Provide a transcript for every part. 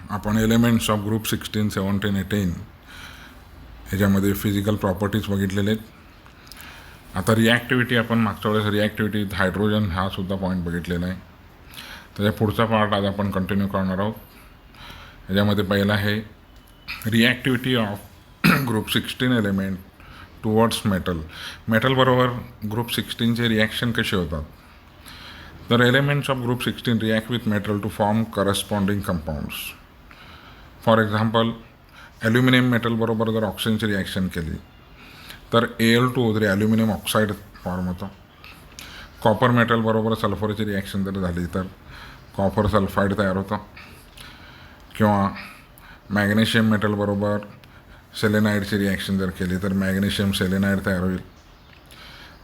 आपण elements of group 16, 17, 18 ह्याच्यामध्ये physical properties बघितलेले आहेत. आता रिॲक्टिव्हिटी आपण मागच्या वेळेस रिॲक्टिव्हिटी हायड्रोजन हा सुद्धा पॉईंट बघितलेला आहे. त्याच्या पुढचा पार्ट आज आपण कंटिन्यू करणार आहोत. ह्याच्यामध्ये पहिला आहे reactivity of group 16 element towards metal बरोबर ग्रुप 16चे रिॲक्शन कसे होतात. तर elements of group 16 react with metal to form corresponding compounds. For example aluminium metal बरोबर जर ऑक्सिजनची रिॲक्शन केली तर Al2O3 ॲल्युमिनियम ऑक्साईड फॉर्म होतं. कॉपर मेटल बरोबर सल्फरची रिॲक्शन जर झाली तर कॉपर सल्फाईड तयार होतं. किंवा मॅग्नेशियम मेटल बरोबर सेलेनाईडची रिॲक्शन जर केली तर मॅग्नेशियम सेलेनाईड तयार होईल.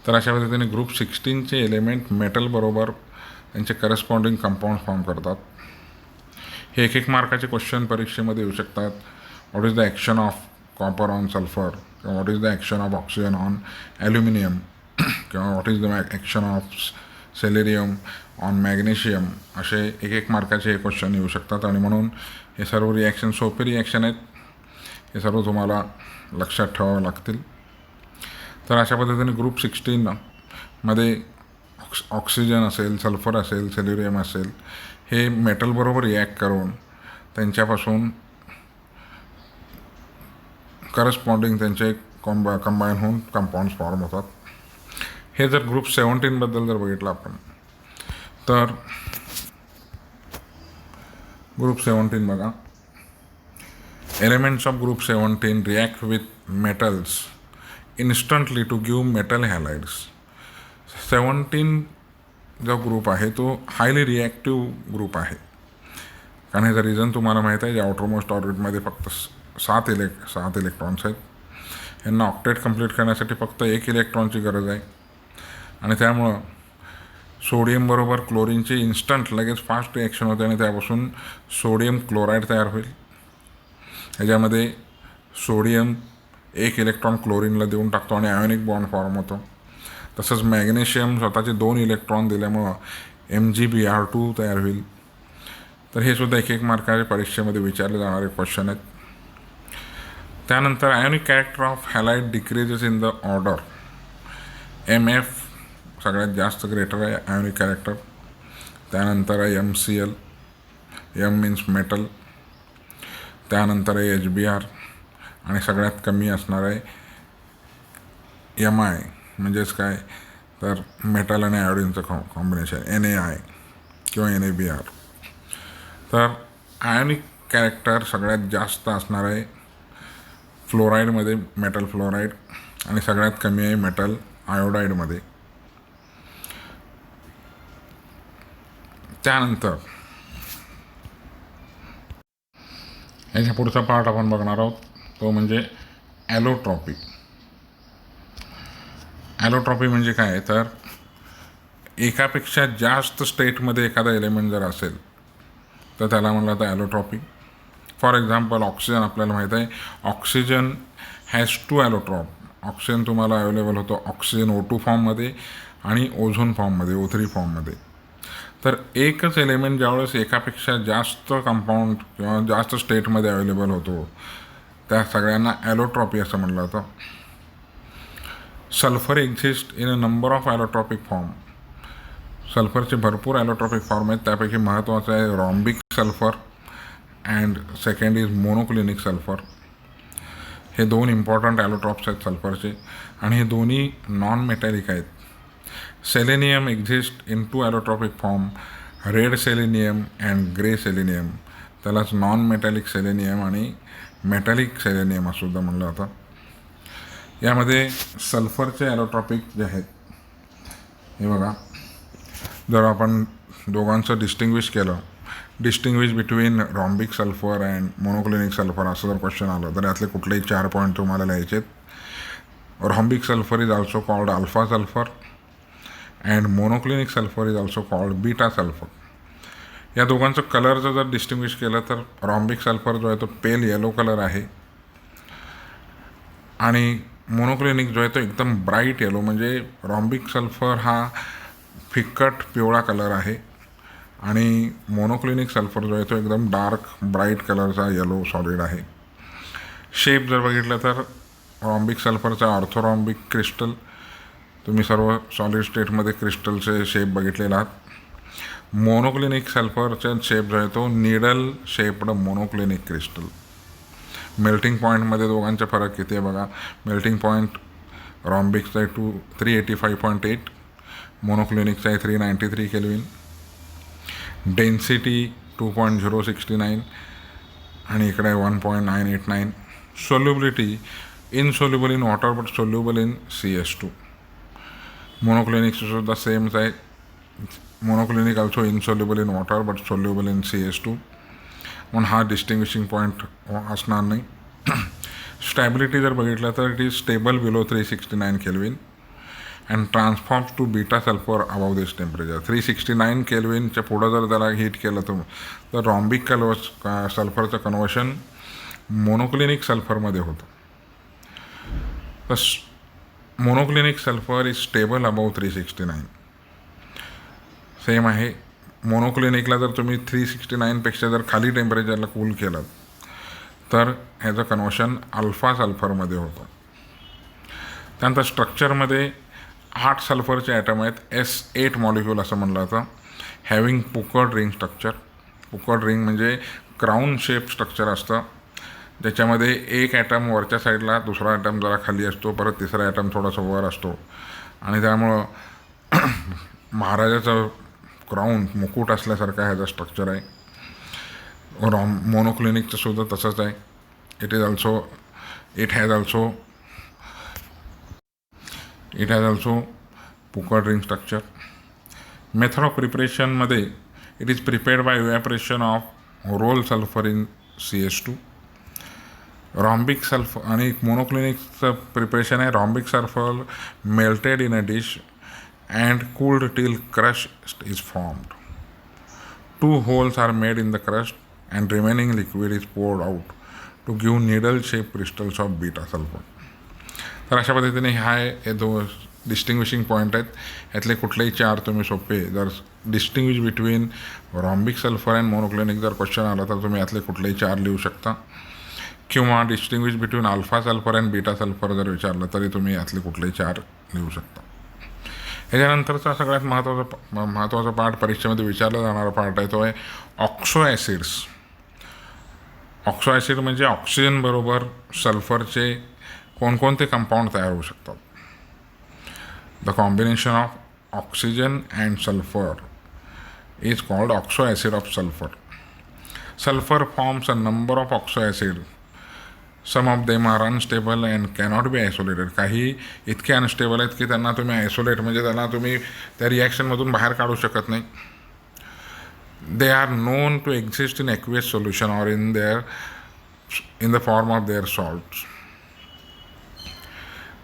तर अशा पद्धतीने ग्रुप 16चे एलिमेंट मेटल बरोबर त्यांचे करस्पॉन्डिंग कंपाऊंड फॉर्म करतात. हे एक मार्काचे क्वेश्चन परीक्षेमध्ये येऊ शकतात. What is the action of copper on sulphur, किंवा what is the action of oxygen on aluminium, किंवा what is the action of selenium on magnesium. असे एक मार्काचे हे क्वेश्चन येऊ शकतात. आणि म्हणून हे सर्व रिॲक्शन सोपे रिॲक्शन आहेत. हे सर्व तुम्हाला लक्षात ठेवावं लागतील. तर अशा पद्धतीने ग्रुप 16 मध्ये ऑक्सिजन असेल, सल्फर असेल, सेलेरियम असेल, हे मेटलबरोबर रिॲक्ट करून त्यांच्यापासून करस्पॉन्डिंग त्यांचे कंबाईन होऊन कंपाऊंड्स फॉर्म होतात. हे जर ग्रुप 17बद्दल जर बघितलं आपण तर ग्रुप 17 बघा. Elements of group 17 react with metals instantly to give metal halides. 17 जो ग्रुप आहे तो हायली रिॲक्टिव्ह ग्रुप आहे. कारण ह्याचं रिझन तुम्हाला माहीत आहे. जे आउटरमोस्ट ऑर्बिटमध्ये फक्त 7 इलेक्ट्रॉन्स आहेत. यांना ऑक्टेट कंप्लीट करण्यासाठी फक्त 1 इलेक्ट्रॉनची गरज आहे. आणि त्यामुळं सोडियम बरोबर क्लोरीनची इन्स्टंट लगेच फास्ट रिॲक्शन होते आणि त्यापासून सोडियम क्लोराईड तयार होईल. ह्याच्यामध्ये सोडियम 1 इलेक्ट्रॉन क्लोरीनला देऊन टाकतो आणि आयोनिक बॉन्ड फॉर्म होतो. तसंच मॅग्नेशियम स्वतःचे 2 इलेक्ट्रॉन दिल्यामुळं MgBr2 तयार होईल. तर हे सुद्धा एक मार्काच्या परीक्षेमध्ये विचारले जाणारे क्वेश्चन आहेत. त्यानंतर ionic character of halide decreases in the order. Mf सगळ्यात जास्त ग्रेटर आहे आयोनिक कॅरेक्टर. त्यानंतर आहे MCl, M मीन्स मेटल. त्यानंतर आहे HBr आणि सगळ्यात कमी असणार आहे Mi, म्हणजेच काय तर मेटल आणि आयोडीनचं कॉम्बिनेशन NaI किंवा NaBr. तर आयोनिक कॅरेक्टर सगळ्यात जास्त असणार आहे फ्लोराईडमध्ये, मेटल फ्लोराईड, आणि सगळ्यात कमी आहे मेटल आयोडाईडमध्ये. त्यानंतर याच्या पुढचा पार्ट आपण बघणार आहोत तो म्हणजे ॲलोट्रॉपी. ॲलोट्रॉपी म्हणजे काय तर एकापेक्षा जास्त स्टेटमध्ये एखादा एलिमेंट जर असेल तर त्याला म्हणलं जातं ॲलोट्रॉपी. फॉर एक्झाम्पल ऑक्सिजन आपल्याला माहीत आहे. Oxygen has 2 ॲलोट्रॉप. ऑक्सिजन तुम्हाला अवेलेबल होतो ऑक्सिजन O2 फॉर्ममध्ये आणि ओझोन फॉर्ममध्ये, O3 फॉर्ममध्ये. तर एकच एलिमेंट ज्यावेळेस एकापेक्षा जास्त कंपाऊंड किंवा जास्त स्टेटमध्ये अवेलेबल होतो त्या सगळ्यांना ॲलोट्रॉपी असं म्हणलं जातं. Sulphur exist in a number of allotropic form. सल्फरचे भरपूर ॲलोट्रॉपिक फॉर्म आहेत. त्यापैकी महत्त्वाचं आहे rhombic sulphur and second is monoclinic sulphur. हे 2 इम्पॉर्टंट ॲलोट्रॉप्स आहेत सल्फरचे आणि हे दोन्ही नॉन मेटॅलिक आहेत. Selenium exist in 2 allotropic form, red selenium and grey selenium. त्यालाच नॉन मेटॅलिक सेलेनियम आणि मेटॅलिक सेलेनियम असं सुद्धा म्हणलं जातं. यामध्ये सल्फरचे ॲलोट्रॉपिक जे आहेत हे बघा, जर आपण दोघांचं distinguish between rhombic sulphur and monoclinic sulphur असं जर क्वेश्चन आलं तर यातले कुठलेही 4 पॉईंट तुम्हाला लिहायचे आहेत. Rhombic sulphur is also called alpha sulphur and monoclinic sulphur is also called beta sulphur. या दोघांचं कलरचं जर डिस्टिंग्विश केलं तर रॉम्बिक सल्फर जो आहे तो पेल येलो कलर आहे आणि मोनोक्लिनिक जो आहे तो एकदम ब्राईट येलो, म्हणजे रॉम्बिक सल्फर हा फिक्कट पिवळा कलर आहे आणि मोनोक्लिनिक सल्फर जो आहे तो एकदम डार्क ब्राईट कलरचा येलो सॉलिड आहे. शेप जर बघितलं तर रॉम्बिक सल्फरचा ऑर्थोरॉम्बिक क्रिस्टल, तुम्ही सर्व सॉलिड स्टेटमध्ये क्रिस्टलचे शेप बघितलेला आहात. मोनोक्लिनिक सल्फरचा शेप जो आहे तो needle shaped monoclinic crystal. Melting पॉईंटमध्ये दोघांचा फरक किती आहे बघा. मेल्टिंग पॉईंट रॉम्बिकचा आहे 385.8, मोनोक्लिनिकचा आहे 393 केल्विन. डेन्सिटी 2.069 आणि इकडे आहे 1.989. Solubility insoluble in water but soluble in CS2. मोनोक्लिनिकचं सुद्धा सेमच आहे. Monoclinic also insoluble in water but soluble in CS2, म्हणून हा डिस्टिंग्विशिंग पॉईंट असणार नाही. स्टॅबिलिटी जर बघितलं तर it is stable below 369 kelvin and transforms to beta sulphur above this temperature. 369 केल्विनच्या पुढं जर त्याला हीट केलं तर रॉम्बिक सल्फरचं कन्वर्शन मोनोक्लिनिक सल्फरमध्ये होतं. तर monoclinic sulphur is stable above 369. Same आहे. मोनोक्लिनिकला जर तुम्ही 369पेक्षा जर खाली टेम्परेचरला कूल केलं तर ह्याचं कन्वर्शन अल्फा सल्फरमध्ये होतं. त्यानंतर स्ट्रक्चरमध्ये 8 सल्फरचे ॲटम आहेत. S8 मॉलिक्यूल असं म्हणलं जातं. Having puckered ring structure. Puckered ring म्हणजे क्राऊन शेप स्ट्रक्चर असतं, ज्याच्यामध्ये एक ॲटम वरच्या साईडला, दुसरा ॲटम जरा खाली असतो, परत तिसरा ॲटम थोडासा वर असतो. आणि त्यामुळं महाराजाचं क्राऊन मुकुट असल्यासारखा ह्याचं स्ट्रक्चर आहे. मोनोक्लिनिकचं सुद्धा तसंच आहे. It has also puckered ring structure. Method of प्रिपरेशनमध्ये it is prepared by evaporation of roll sulphur in CS2. Rhombic sulphur आणि मोनोक्लिनिकचं प्रिपरेशन आहे. Rhombic sulphur melted in a dish and cooled till crust is formed. 2 holes are made in the crust and remaining liquid is poured out to give needle shaped crystals of beta sulfur. तर अशा पद्धतीने हे 2 distinguishing point आहेत. यातले कुठलेही 4 तुम्ही सोपे जर distinguish between rhombic sulphur and monoclinic जर क्वेश्चन आला तर तुम्ही यातले कुठलेही 4 लिहू शकता, किंवा distinguish between alpha sulphur and beta sulphur जर विचारलं तरी तुम्ही यातले कुठलेही 4 लिहू शकता. ह्याच्यानंतरचा सगळ्यात महत्त्वाचा पार्ट, परीक्षेमध्ये विचारला जाणारा पार्ट आहे तो आहे ऑक्सो ॲसिड्स. ऑक्सो ॲसिड म्हणजे ऑक्सिजन बरोबर सल्फरचे कोणकोणते कंपाऊंड तयार होऊ शकतात. The combination of oxygen and sulphur is called oxo acid of sulphur. Sulphur forms a number of oxo acid. Some of them are unstable and cannot be isolated. काही इतके unstable आहेत की त्यांना तुम्ही आयसोलेट म्हणजे त्यांना तुम्ही त्या रिॲक्शनमधून बाहेर काढू शकत नाही. They are known to exist in aqueous solution or in the form of their salts.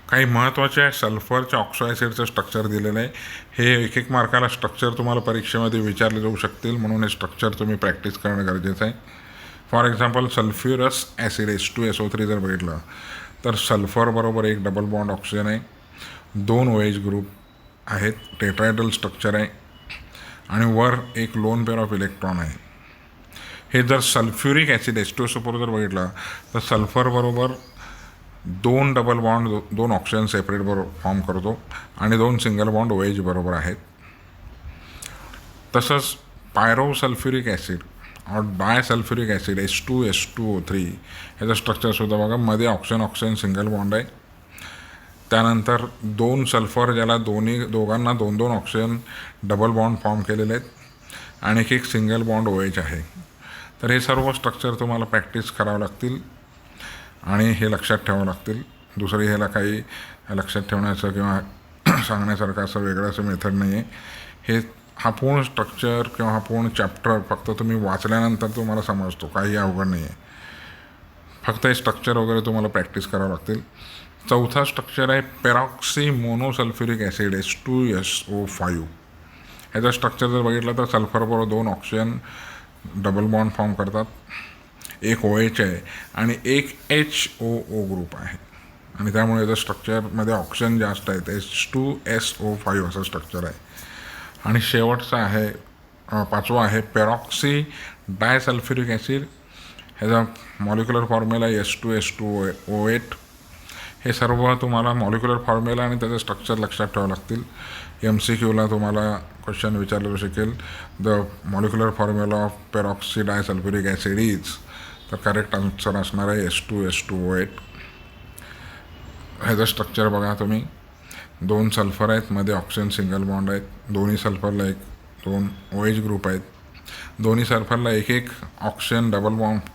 काही महत्त्वाचे सल्फरच्या ऑक्सो ॲसिडचं स्ट्रक्चर दिलेलं आहे. हे एक मार्काला स्ट्रक्चर तुम्हाला परीक्षेमध्ये विचारले जाऊ शकतील, म्हणून हे स्ट्रक्चर तुम्ही प्रॅक्टिस करणं गरजेचं आहे. फॉर एक्झाम्पल सल्फ्युरस ॲसिड H2SO3 जर बघितलं तर सल्फर बरोबर एक डबल बॉन्ड ऑक्सिजन आहे, 2 OH ग्रुप आहेत, टेट्रायडल स्ट्रक्चर आहे आणि वर एक लोन पेअर ऑफ इलेक्ट्रॉन आहे. हे जर सल्फ्युरिक ॲसिड H2SO4 जर बघितलं तर सल्फर बरोबर 2 डबल बॉन्ड, 2 ऑक्सिजन सेपरेट बरोबर फॉर्म करतो आणि 2 सिंगल बॉन्ड OH बरोबर आहेत. तसंच पायरोसल्फ्युरिक ॲसिड और डायसल्फ्युरिक ॲसिड H2SO3 ह्याचं स्ट्रक्चरसुद्धा बघा, मध्ये ऑक्सिजन सिंगल बॉन्ड आहे. त्यानंतर 2 सल्फर ज्याला दोघांना 2 ऑक्सिजन डबल बॉन्ड फॉर्म केलेले आहेत आणि एक सिंगल बॉन्ड OH आहे. तर हे सर्व स्ट्रक्चर तुम्हाला प्रॅक्टिस करावं लागतील आणि हे लक्षात ठेवावं लागतील. दुसरी ह्याला काही लक्षात ठेवण्याचं किंवा सांगण्यासारखं असं वेगळं असं मेथड नाही आहे. हा पूर्ण स्ट्रक्चर किंवा हा पूर्ण चॅप्टर फक्त तुम्ही वाचल्यानंतर तुम्हाला समजतो, काही अवघड नाही आहे. फक्त हे स्ट्रक्चर वगैरे तुम्हाला प्रॅक्टिस करावं लागतील. चौथा स्ट्रक्चर आहे पेरॉक्सी मोनोसल्फ्युरिक ॲसिड H2SO5. ह्याचं स्ट्रक्चर जर बघितलं तर सल्फरबरोबर 2 ऑक्सिजन डबल बॉन्ड फॉर्म करतात, एक OH आहे आणि एक HOO ग्रुप आहे आणि त्यामुळे याचं स्ट्रक्चरमध्ये ऑक्सिजन जास्त आहे. H2SO5 असं स्ट्रक्चर आहे. आणि शेवटचं आहे पाचवा आहे पेरॉक्सी डायसल्फ्युरिक ॲसिड. ह्याचा मॉलिक्युलर फॉर्म्युला S2H2O8. हे सर्व तुम्हाला मॉलिक्युलर फॉर्म्युला आणि त्याचं स्ट्रक्चर लक्षात ठेवावं लागतील. MCQला तुम्हाला क्वेश्चन विचारलं शकेल, the molecular formula of peroxy disulphuric acid is, तर करेक्ट आन्सर असणार आहे S2H2O8. ह्याचं स्ट्रक्चर बघा तुम्ही, 2 सल्फर आहेत, मध्ये ऑक्सिजन सिंगल बॉन्ड आहेत, दोन्ही सल्फरला 2 OH ग्रुप आहेत, दोन्ही सल्फरला एक ऑक्सिजन डबल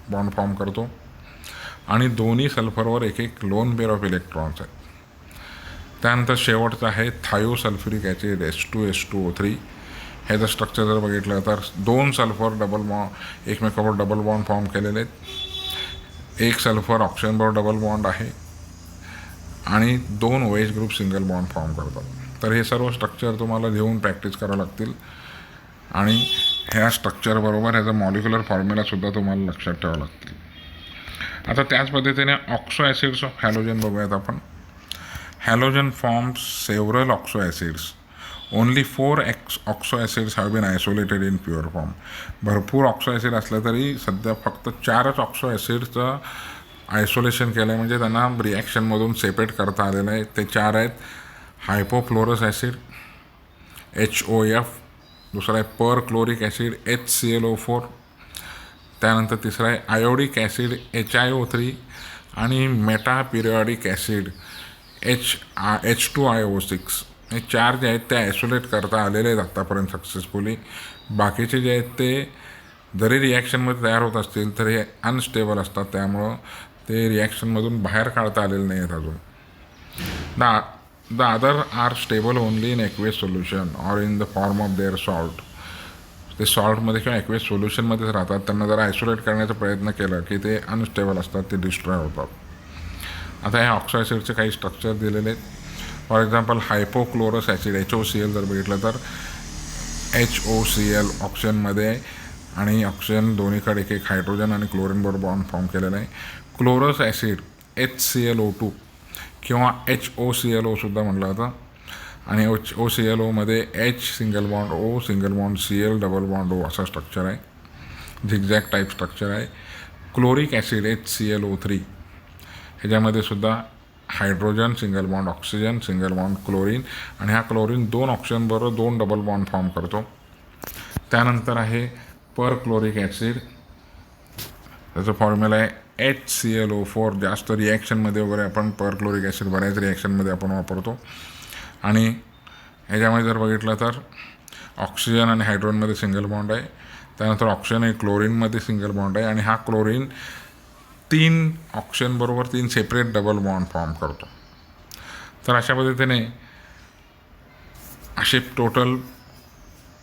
बॉन्ड फॉर्म करतो आणि दोन्ही सल्फरवर एक लोन पेअर ऑफ इलेक्ट्रॉन्स आहेत. त्यानंतर शेवटचं आहे थायोसल्फ्युरिक ॲसिड H2H2O3. ह्याचं स्ट्रक्चर जर बघितलं तर 2 सल्फर एकमेकावर डबल बॉन्ड फॉर्म केलेले आहेत, एक सल्फर ऑक्सिजनबरोबर डबल बॉन्ड आहे आणि 2 OH group single bond form करतात. तर हे सर्व स्ट्रक्चर तुम्हाला लिहून प्रॅक्टिस करावं लागतील आणि ह्या स्ट्रक्चरबरोबर ह्याचा मॉलिक्युलर फॉर्म्युलासुद्धा तुम्हाला लक्षात ठेवावं लागतील. आता त्याच पद्धतीने ऑक्सो ॲसिड्स ऑफ हॅलोजन बघूयात आपण. Halogen forms several oxo acids. Only 4 oxo acids have been isolated in pure form. भरपूर ऑक्सो ॲसिड असलं तरी सध्या फक्त 4च ऑक्सो ॲसिड्सचं आयसोलेशन केलं आहे, म्हणजे त्यांना रिॲक्शनमधून सेपरेट करता आलेलं आहे. ते 4 आहेत हायपोफ्लोरस ॲसिड HOF, दुसरा आहे पर क्लोरिक ॲसिड HClO4, त्यानंतर तिसरा आहे आयोडिक ॲसिड HiO3 आणि मेटा पिरियॉडिक ॲसिड H2IO6. हे 4 जे आहेत ते आयसोलेट करता आलेले आहेत आत्तापर्यंत सक्सेसफुली. बाकीचे जे आहेत ते जरी रिॲक्शनमध्ये तयार होत असतील तर हे अनस्टेबल असतात, त्यामुळं ते रिॲक्शनमधून बाहेर काढता आलेले नाही आहेत अजून. The other are stable only in aqueous solution or in the form of their salt. ते सॉल्टमध्ये किंवा ॲक्वेस सोल्युशनमध्येच राहतात. त्यांना जर आयसोलेट करण्याचा प्रयत्न केला की ते अनस्टेबल असतात, ते डिस्ट्रॉय होतात. आता ह्या ऑक्सो ॲसिडचे काही स्ट्रक्चर दिलेले आहेत. फॉर एक्झाम्पल हायपोक्लोरस ॲसिड HOCl जर बघितलं तर HOCl ऑक्सिजनमध्ये आणि ऑक्सिजन दोन्हीकडे एक हायड्रोजन आणि क्लोरीनबरोबर बॉन्ड फॉर्म केलेला आहे. क्लोरस ॲसिड HClO2 किंवा HOClOसुद्धा म्हटलं जातं आणि OClOमध्ये H single bond O single bond Cl double bond O असा स्ट्रक्चर आहे, झिगझॅग टाईप स्ट्रक्चर आहे. क्लोरिक ॲसिड HClO3 ह्याच्यामध्ये सुद्धा hydrogen single bond oxygen single bond chlorine आणि हा क्लोरीन 2 ऑक्सिजनबरोबर 2 डबल बॉन्ड फॉर्म करतो. त्यानंतर आहे पर क्लोरिक ॲसिड, त्याचं फॉर्म्युला आहे HClO4. जास्त रिॲक्शनमध्ये वगैरे आपण पर क्लोरिक ॲसिड बऱ्याच रिॲक्शनमध्ये आपण वापरतो आणि ह्याच्यामध्ये जर बघितलं तर ऑक्सिजन आणि हायड्रोजनमध्ये सिंगल बॉन्ड आहे, त्यानंतर ऑक्सिजन आणि क्लोरीनमध्ये सिंगल बॉन्ड आहे आणि हा chlorine 3 ऑक्सिजनबरोबर 3 separate double bond form करतो. तर अशा पद्धतीने असे टोटल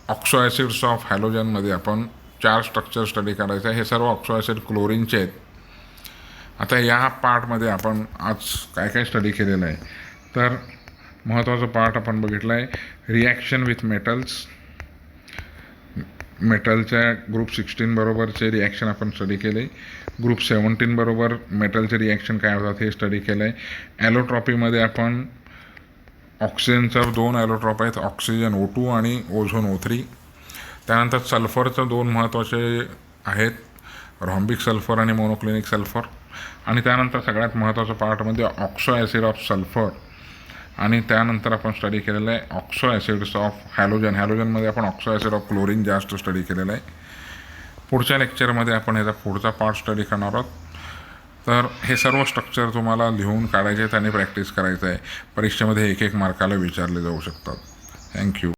ऑक्सो ॲसिड्स ऑफ हॅलोजनमध्ये आपण 4 स्ट्रक्चर स्टडी करायचं आहे. हे सर्व ऑक्सो ॲसिड क्लोरीनचे आहेत. आता या पार्टमध्ये आपण आज काय काय स्टडी केलेलं आहे, तर महत्त्वाचं पार्ट आपण बघितलं आहे रिॲक्शन विथ मेटल्स. मेटलच्या ग्रुप 16 बरोबरचे रिॲक्शन आपण स्टडी केले. ग्रुप 17 बरोबर मेटलचे रिॲक्शन काय होतात हे स्टडी केलं आहे. ॲलोट्रॉपीमध्ये आपण ऑक्सिजनचं 2 ॲलोट्रॉप आहेत, ऑक्सिजन O2 आणि ओझोन O3. त्यानंतर सल्फरचं 2 महत्त्वाचे आहेत, रॉम्बिक सल्फर आणि मोनोक्लिनिक सल्फर. आणि त्यानंतर सगळ्यात महत्त्वाचं पार्टमध्ये ऑक्सो ॲसिड ऑफ सल्फर आणि त्यानंतर आपण स्टडी केलेलं आहे ऑक्सो ॲसिड्स ऑफ हॅलोजन. हॅलोजनमध्ये आपण ऑक्सो ॲसिड ऑफ क्लोरीन जास्त स्टडी केलेलं आहे. पुढच्या लेक्चरमध्ये आपण ह्याचा पुढचा पार्ट स्टडी करणार आहोत. तर हे सर्व स्ट्रक्चर तुम्हाला लिहून काढायचे आहेत आणि प्रॅक्टिस करायचं आहे. परीक्षेमध्ये 1-1 मार्काला विचारले जाऊ शकतात. थँक्यू.